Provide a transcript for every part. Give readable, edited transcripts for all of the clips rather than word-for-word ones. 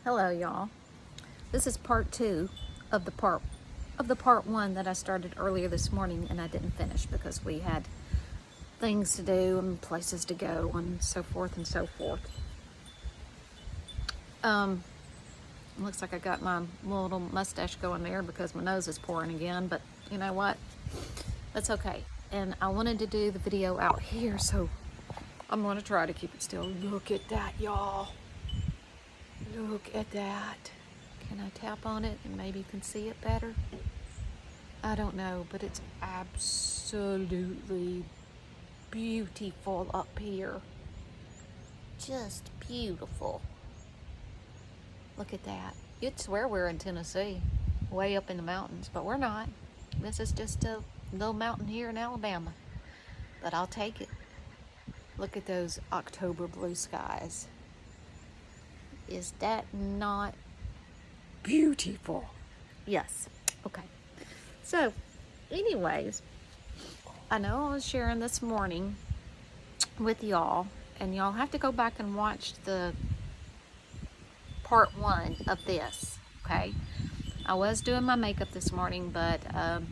Hello, y'all. This is part two of the part one that I started earlier this morning and I didn't finish because we had things to do and places to go and so forth and so forth. Looks like I got my little mustache going there because my nose is pouring again, but you know what? That's okay. And I wanted to do the video out here, so I'm going to try to keep it still. Look at that, y'all. Look at that. Can I tap on it and maybe you can see it better? I don't know, but it's absolutely beautiful up here. Just beautiful. Look at that. You'd swear we're in Tennessee, way up in the mountains, but we're not. This is just a little mountain here in Alabama, but I'll take it. Look at those October blue skies. Is that not beautiful? Yes. Okay. So, anyways, I know I was sharing this morning with y'all, and y'all have to go back and watch the part one of this, okay? I was doing my makeup this morning, but had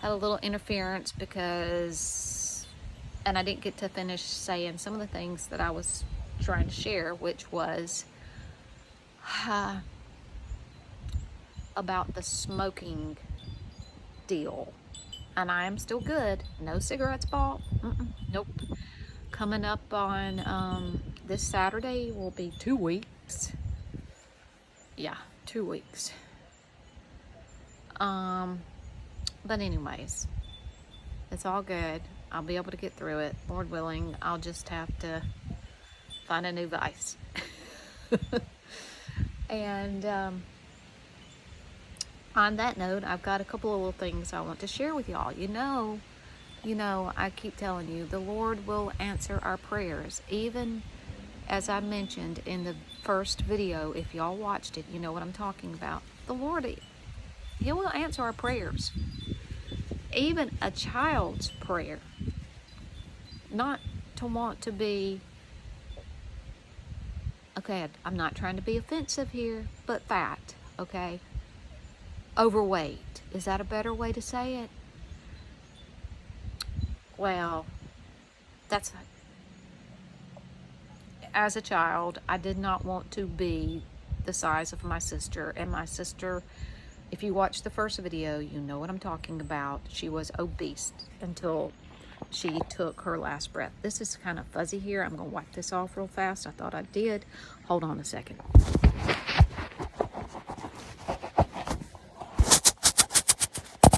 a little interference because, and I didn't get to finish saying some of the things that I was trying to share, which was about the smoking deal. And I am still good. No cigarettes bought. Nope. Coming up on this Saturday will be 2 weeks. Yeah, 2 weeks. But anyways, it's all good. I'll be able to get through it. Lord willing, I'll just have to find a new vice. And on that note, I've got a couple of little things I want to share with y'all. You know, I keep telling you, the Lord will answer our prayers. Even as I mentioned in the first video, if y'all watched it, you know what I'm talking about. The Lord, He will answer our prayers. Even a child's prayer. Not to want to be, okay, I'm not trying to be offensive here, but fat, okay? Overweight. Is that a better way to say it? Well, that's, as a child, I did not want to be the size of my sister. And my sister, if you watch the first video, you know what I'm talking about. She was obese until she took her last breath. This is kind of fuzzy here. I'm going to wipe this off real fast. I thought I did. Hold on a second.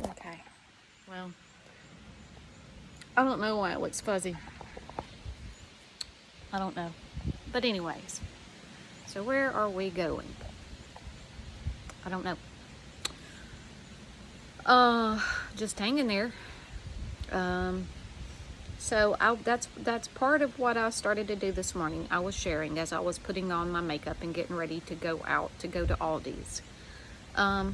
Okay. Well, I don't know why it looks fuzzy. I don't know. But anyways, so where are we going? I don't know. Just hanging there. So that's part of what I started to do this morning. I was sharing as I was putting on my makeup and getting ready to go out to go to Aldi's. I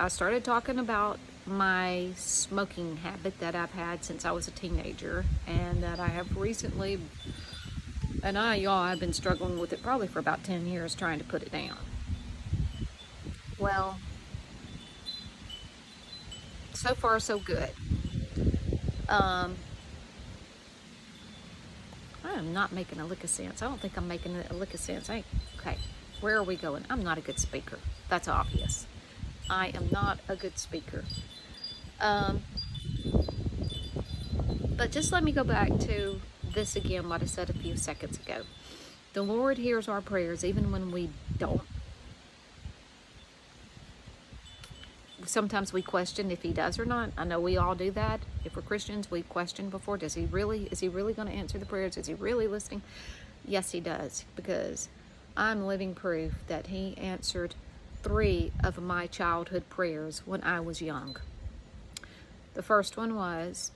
started talking about my smoking habit that I've had since I was a teenager, and that I have recently, and I've been struggling with it probably for about 10 years trying to put it down. Well, so far so good. I am not making a lick of sense. I don't think I'm making a lick of sense. Okay, where are we going? I'm not a good speaker. That's obvious. I am not a good speaker. But just let me go back to this again, what I said a few seconds ago. The Lord hears our prayers even when we don't. Sometimes we question if He does or not. I know we all do that. If we're Christians, we question before. Is He really going to answer the prayers? Is He really listening? Yes, He does, because I'm living proof that He answered 3 of my childhood prayers when I was young. The first one was,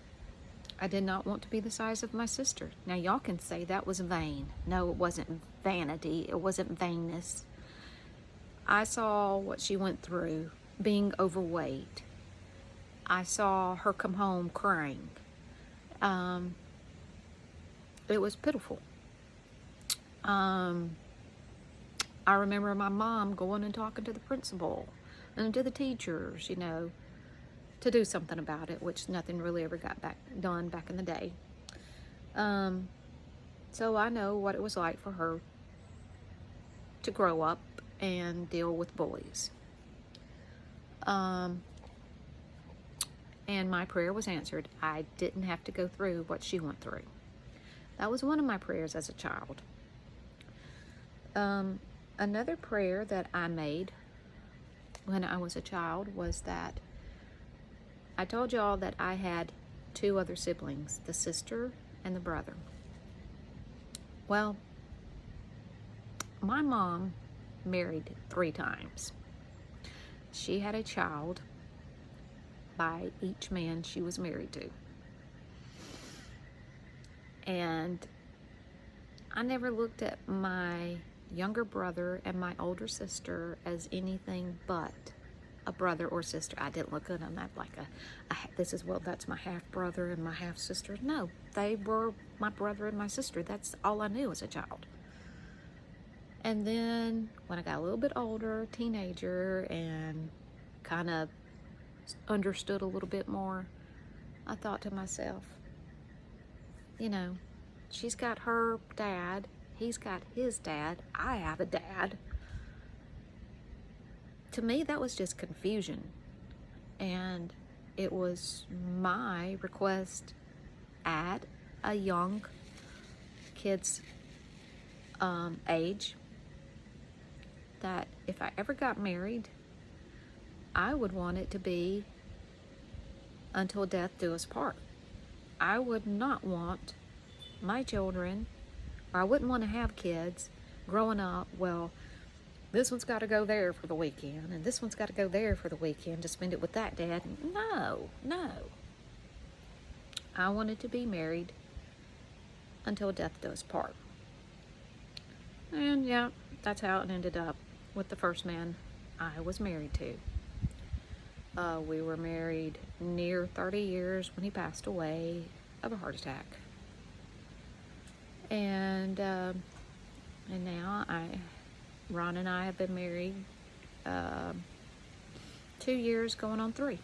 I did not want to be the size of my sister. Now, y'all can say that was vain. No, it wasn't vanity. It wasn't vainness. I saw what she went through being overweight. I saw her come home crying. It was pitiful. I remember my mom going and talking to the principal and to the teachers, you know, to do something about it, which nothing really ever got done back in the day. So I know what it was like for her to grow up and deal with bullies. And my prayer was answered. I didn't have to go through what she went through. That was one of my prayers as a child. Another prayer that I made when I was a child was that I told y'all that I had 2 other siblings, the sister and the brother. Well, my mom married 3 times. She had a child by each man she was married to. And I never looked at my younger brother and my older sister as anything but a brother or sister. I didn't look at them like that's my half brother and my half sister. No, they were my brother and my sister. That's all I knew as a child. And then when I got a little bit older, teenager, and kind of understood a little bit more, I thought to myself, you know, she's got her dad, he's got his dad, I have a dad. To me, that was just confusion. And it was my request at a young kid's age that if I ever got married, I would want it to be until death do us part. I would not want my children, or I wouldn't want to have kids growing up, well, this one's got to go there for the weekend, and this one's got to go there for the weekend to spend it with that dad. No. I wanted to be married until death do us part. And yeah, that's how it ended up with the first man I was married to. We were married near 30 years when he passed away of a heart attack. And now Ron and I have been married 2 years, going on 3.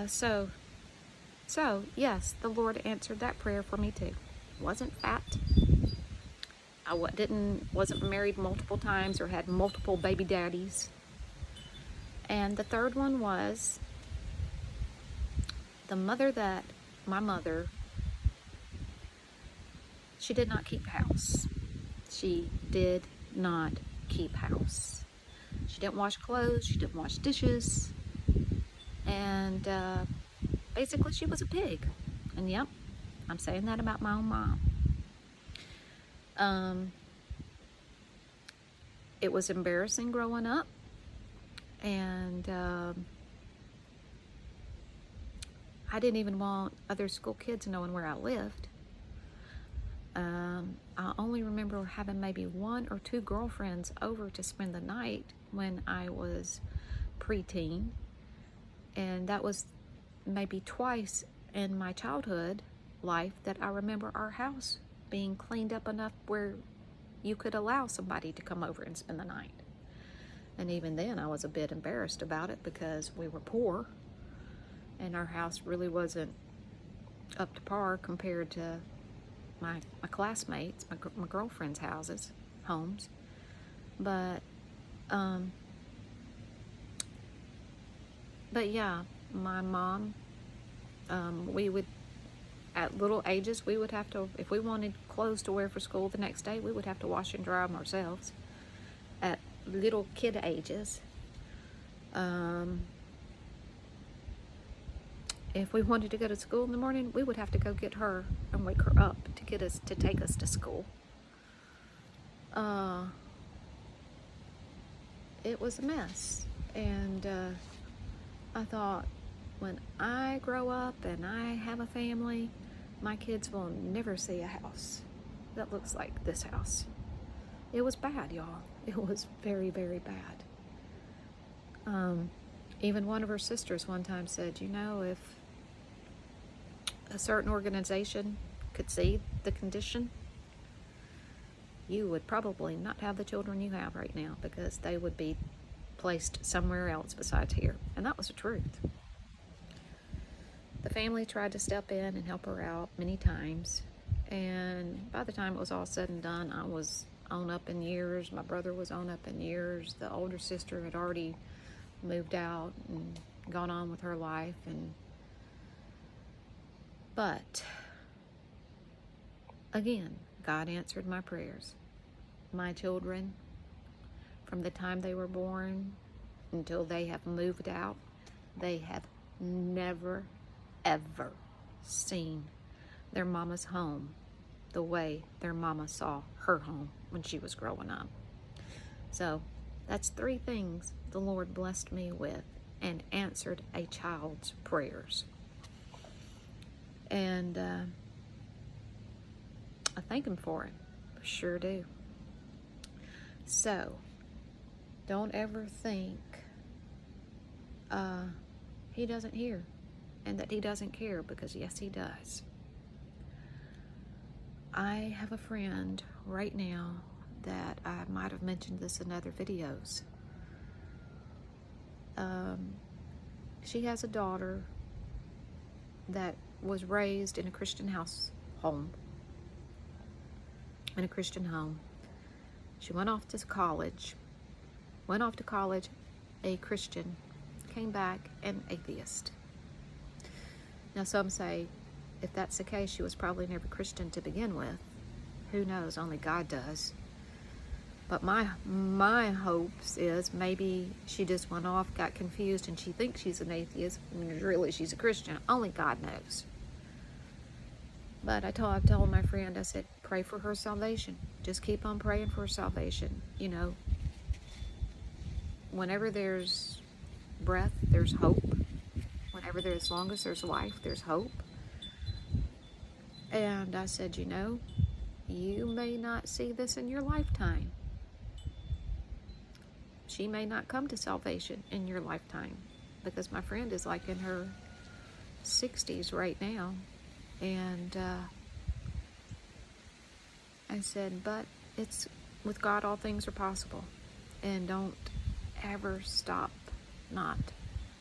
So yes, the Lord answered that prayer for me too. Wasn't fat. I wasn't married multiple times or had multiple baby daddies. And the third one was my mother, she did not keep house. She did not keep house. She didn't wash clothes. She didn't wash dishes. And basically she was a pig. And yep, I'm saying that about my own mom. It was embarrassing growing up, and I didn't even want other school kids knowing where I lived. I only remember having maybe 1 or 2 girlfriends over to spend the night when I was preteen, and that was maybe twice in my childhood life that I remember our house being cleaned up enough where you could allow somebody to come over and spend the night. And even then I was a bit embarrassed about it because we were poor and our house really wasn't up to par compared to my classmates, my girlfriends' homes. But yeah, my mom, we would, at little ages, we would have to, if we wanted clothes to wear for school the next day, we would have to wash and dry them ourselves at little kid ages. If we wanted to go to school in the morning, we would have to go get her and wake her up to take us to school. It was a mess. And I thought, when I grow up and I have a family, my kids will never see a house that looks like this house. It was bad, y'all. It was very, very bad. Even one of her sisters one time said, you know, if a certain organization could see the condition you would probably not have the children you have right now, because they would be placed somewhere else besides here. And that was the truth. The family tried to step in and help her out many times, and by the time it was all said and done, I was on up in years. My brother was on up in years. The older sister had already moved out and gone on with her life. But again, God answered my prayers. My children, from the time they were born until they have moved out, they have never, ever seen their mama's home the way their mama saw her home when she was growing up. So that's 3 things the Lord blessed me with and answered a child's prayers. And I thank him for it. I sure do. So don't ever think he doesn't hear and that he doesn't care, because yes, he does. I have a friend right now that I might have mentioned this in other videos. She has a daughter that was raised in a Christian home. She went off to college a Christian, came back an atheist. Now some say, if that's the case, she was probably never Christian to begin with. Who knows? Only God does. But my hopes is maybe she just went off, got confused, and she thinks she's an atheist, and really she's a Christian. Only God knows. But I've told my friend, I said, pray for her salvation. Just keep on praying for her salvation. You know, whenever there's breath, there's hope. As long as there's life, there's hope. And I said, you know, you may not see this in your lifetime. She may not come to salvation in your lifetime, because my friend is like in her 60s right now. And I said, but it's with God, all things are possible. And don't ever stop not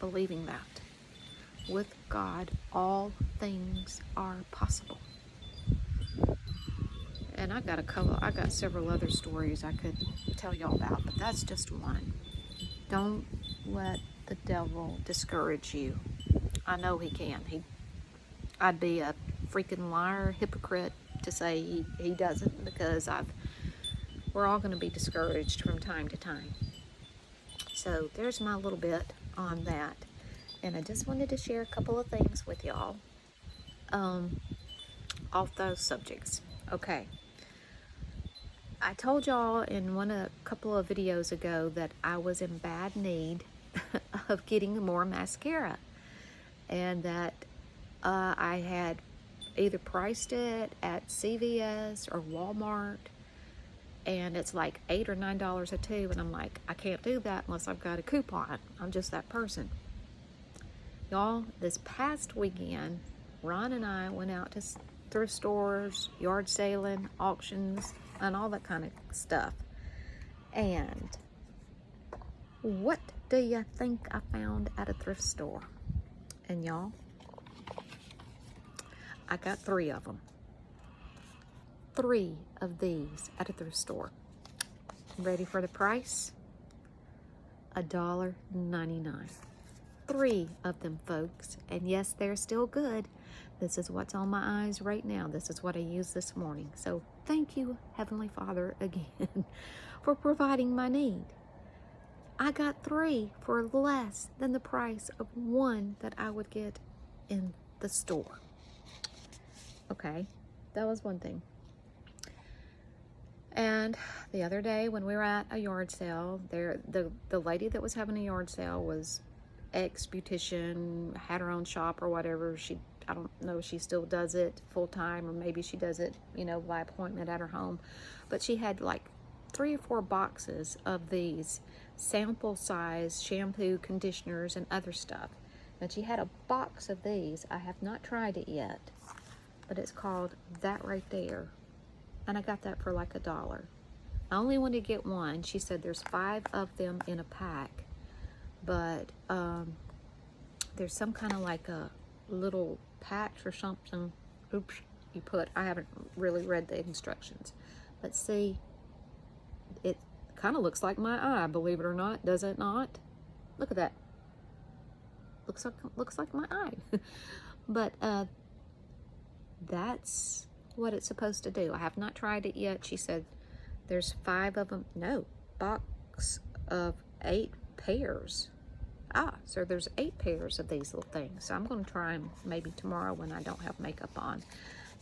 believing that. With God, all things are possible. And I got several other stories I could tell y'all about, but that's just one. Don't let the devil discourage you. I know he can. I'd be a freaking liar, hypocrite to say he doesn't, because we're all going to be discouraged from time to time. So there's my little bit on that. And I just wanted to share a couple of things with y'all off those subjects. Okay. I told y'all in a couple of videos ago that I was in bad need of getting more mascara, and that I had either priced it at CVS or Walmart, and it's like $8 or $9 a tube, and I'm like, I can't do that unless I've got a coupon. I'm just that person. Y'all, this past weekend, Ron and I went out to thrift stores, yard sailing, auctions, and all that kind of stuff. And what do you think I found at a thrift store? And y'all, I got 3 of them. 3 of these at a thrift store. Ready for the price? $1.99. 3 of them, folks. And yes, they're still good. This is what's on my eyes right now. This is what I used this morning. So thank you, Heavenly Father, again, for providing my need. I got 3 for less than the price of 1 that I would get in the store. Okay, that was one thing. And the other day when we were at a yard sale, the lady that was having a yard sale was ex-beautician, had her own shop or whatever. I don't know if she still does it full time, or maybe she does it, by appointment at her home. But she had like 3 or 4 boxes of these sample size shampoo, conditioners, and other stuff. And she had a box of these. I have not tried it yet, but it's called that right there. and I got that for like $1. I only wanted to get one. She said there's 5 of them in a pack, but there's some kind of like a little patch or something. Oops, you put. I haven't really read the instructions, but see, it kind of looks like my eye. Believe it or not, does it not? Look at that. Looks like my eye. But that's what it's supposed to do. I have not tried it yet. She said there's 5 of them. No, box of 8 pairs. So there's 8 pairs of these little things. So I'm going to try them maybe tomorrow when I don't have makeup on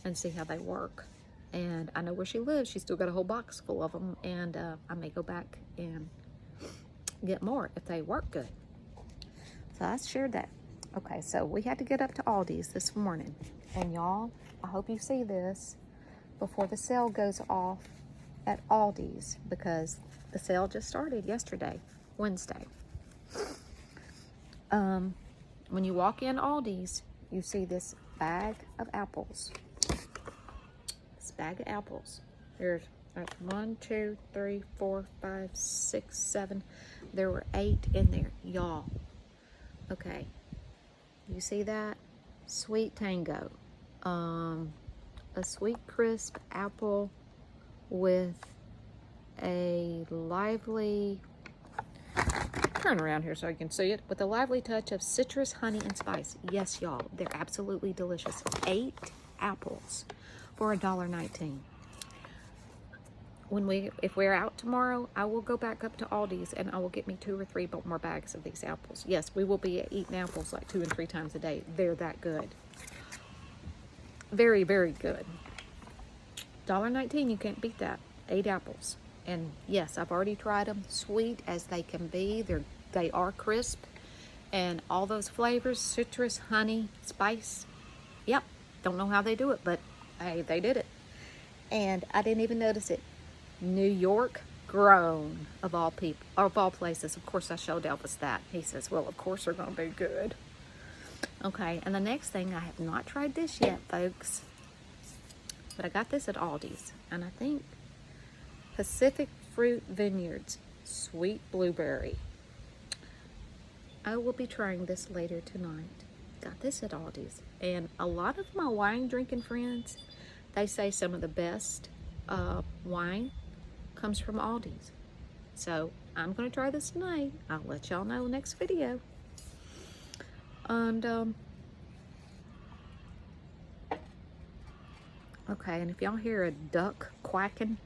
and see how they work. And I know where she lives. She's still got a whole box full of them. And I may go back and get more if they work good. So I shared that. Okay, so we had to get up to Aldi's this morning. And y'all, I hope you see this before the sale goes off at Aldi's, because the sale just started yesterday, Wednesday. When you walk in Aldi's, you see this bag of apples. This bag of apples. There's 1, 2, 3, 4, 5, 6, 7. There were 8 in there, y'all. Okay, you see that? Sweet Tango. A sweet crisp apple with a lively, turn around here so I can see it, with a lively touch of citrus, honey, and spice. Yes, y'all, they're absolutely delicious. 8 apples for $1.19. If we're out tomorrow, I will go back up to Aldi's and I will get me 2 or 3 more bags of these apples. Yes, we will be eating apples like 2 and 3 times a day. They're that good. Very, very good. $1.19, you can't beat that. 8 apples. And yes, I've already tried them. Sweet as they can be. They are crisp. And all those flavors, citrus, honey, spice. Yep. Don't know how they do it, but hey, they did it. And I didn't even notice it. New York grown, of all people, or of all places. Of course, I showed Elvis that. He says, well, of course they're going to be good. Okay, and the next thing, I have not tried this yet, folks. But I got this at Aldi's. And I think Pacific Fruit Vineyards Sweet Blueberry. I will be trying this later tonight. Got this at Aldi's. And a lot of my wine drinking friends, they say some of the best wine comes from Aldi's. So I'm going to try this tonight. I'll let y'all know next video. And okay, and if y'all hear a duck quacking,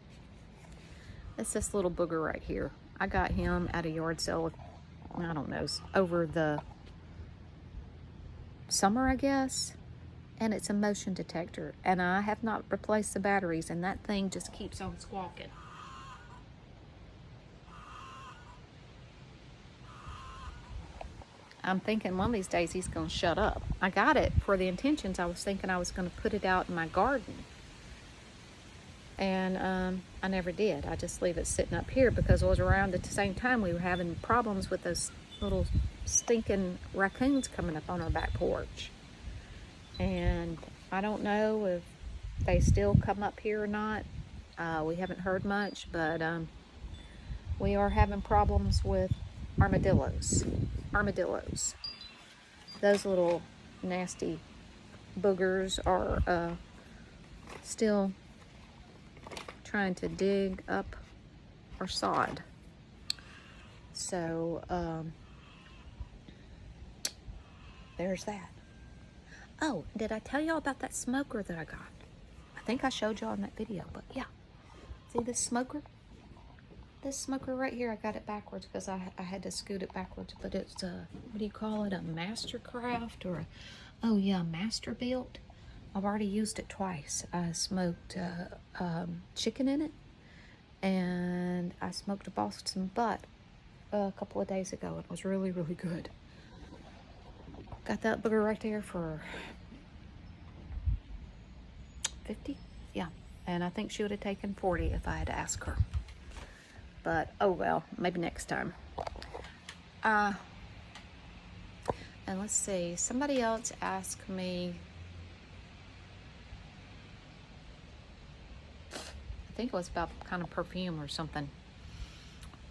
it's this little booger right here. I got him at a yard sale, I don't know, over the summer, I guess. And it's a motion detector. And I have not replaced the batteries, and that thing just keeps on squawking. I'm thinking one of these days he's going to shut up. I got it for the intentions. I was thinking I was going to put it out in my garden. And I never did. I just leave it sitting up here because it was around at the same time we were having problems with those little stinking raccoons coming up on our back porch. And I don't know if they still come up here or not. We haven't heard much, but we are having problems with armadillos. Those little nasty boogers are still trying to dig up our sod. So there's that. Oh, did I tell y'all about that smoker that I got? I think I showed y'all in that video, but yeah. See this smoker? This smoker right here, I got it backwards because I had to scoot it backwards, but it's a, what do you call it, a Mastercraft or oh yeah, Masterbuilt. I've already used it twice. I smoked chicken in it, and I smoked a Boston butt a couple of days ago. It was really, really good. Got that booger right there for $50, yeah, and I think she would have taken $40 if I had to ask her. But, oh well, maybe next time. And let's see, somebody else asked me, think it was about kind of perfume or something.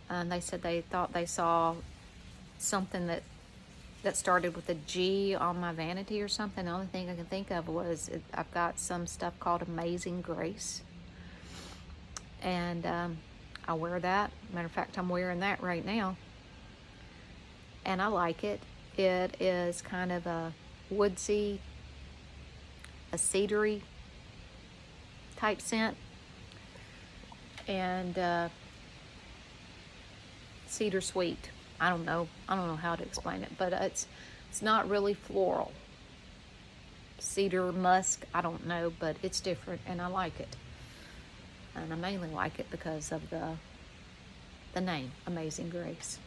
And they said they thought they saw something that started with a G on my vanity or something. The only thing I can think of was I've got some stuff called Amazing Grace. And I wear that. Matter of fact, I'm wearing that right now. And I like it. It is kind of a woodsy, a cedary type scent. And cedar sweet. I don't know how to explain it, but it's not really floral. Cedar musk, I don't know, but it's different and I like it. And I mainly like it because of the name, Amazing Grace.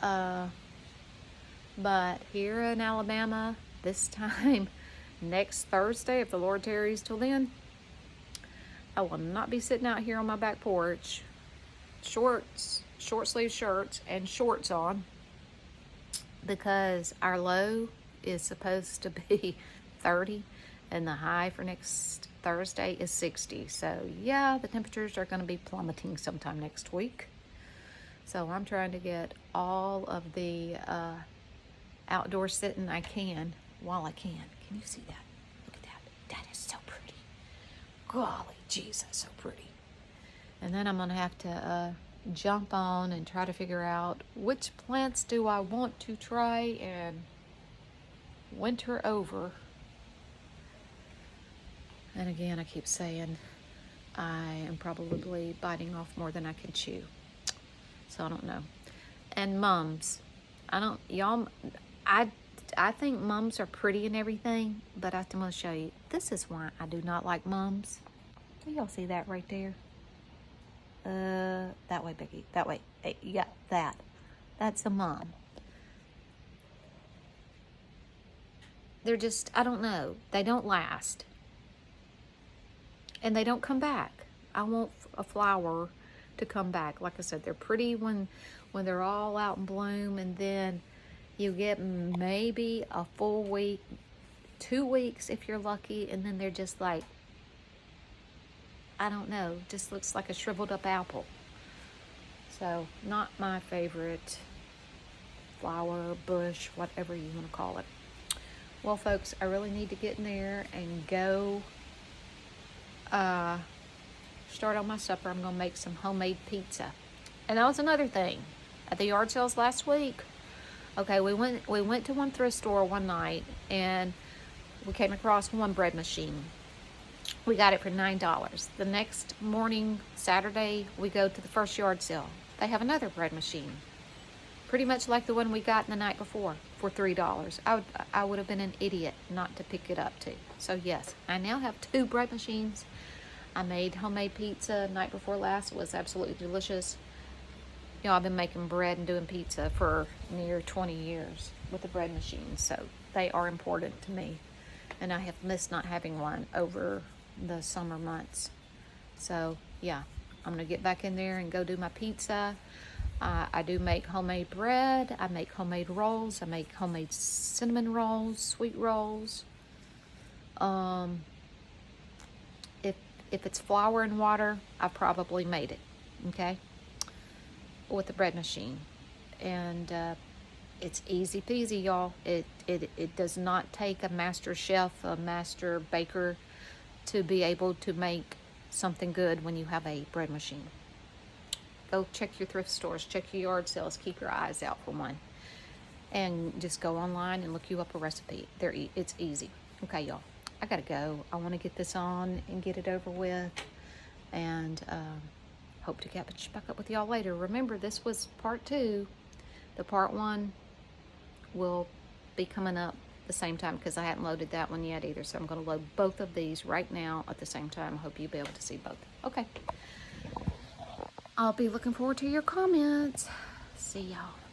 But here in Alabama, this time next Thursday, if the Lord tarries till then, I will not be sitting out here on my back porch, short sleeve shirts and shorts on, because our low is supposed to be 30 and the high for next Thursday is 60. So yeah, the temperatures are going to be plummeting sometime next week. So I'm trying to get all of the outdoor sitting I can while I can. Can you see that? Look at that. That is so pretty. Golly jeez, that's so pretty. And then I'm going to have to jump on and try to figure out which plants do I want to try and winter over. And again, I keep saying I am probably biting off more than I can chew. So I don't know. And mums. I think mums are pretty and everything, but I'm going to show you. This is why I do not like mums. Do y'all see that right there? That way, Becky. That way. Hey, you got that. That's a mum. They're just, I don't know. They don't last. And they don't come back. I want a flower to come back. Like I said, they're pretty when they're all out in bloom, and then you get maybe a full week, 2 weeks if you're lucky, and then they're just like, I don't know, just looks like a shriveled up apple. So not my favorite flower, bush, whatever you want to call it. Well, folks, I really need to get in there and go start on my supper. I'm going to make some homemade pizza. And that was another thing. At the yard sales last week, okay, we went to one thrift store one night, and we came across one bread machine. We got it for $9. The next morning, Saturday, we go to the first yard sale. They have another bread machine, pretty much like the one we got the night before, for $3. I would have been an idiot not to pick it up too. So yes, I now have 2 bread machines. I made homemade pizza night before last. It was absolutely delicious. You know, I've been making bread and doing pizza for near 20 years with the bread machines, so they are important to me. And I have missed not having one over the summer months. So yeah, I'm gonna get back in there and go do my pizza. I do make homemade bread. I make homemade rolls. I make homemade cinnamon rolls, sweet rolls. If it's flour and water, I probably made it, okay, with the bread machine. And it's easy peasy, y'all. It does not take a master chef, a master baker to be able to make something good when you have a bread machine. Go check your thrift stores, check your yard sales, keep your eyes out for one. And just go online and look you up a recipe. It's easy. Okay, y'all, I gotta go. I want to get this on and get it over with. And hope to catch back up with y'all later. Remember, this was part 2. The part 1 will be coming up the same time because I hadn't loaded that one yet either. So I'm going to load both of these right now at the same time. I hope you'll be able to see both. Okay. I'll be looking forward to your comments. See y'all.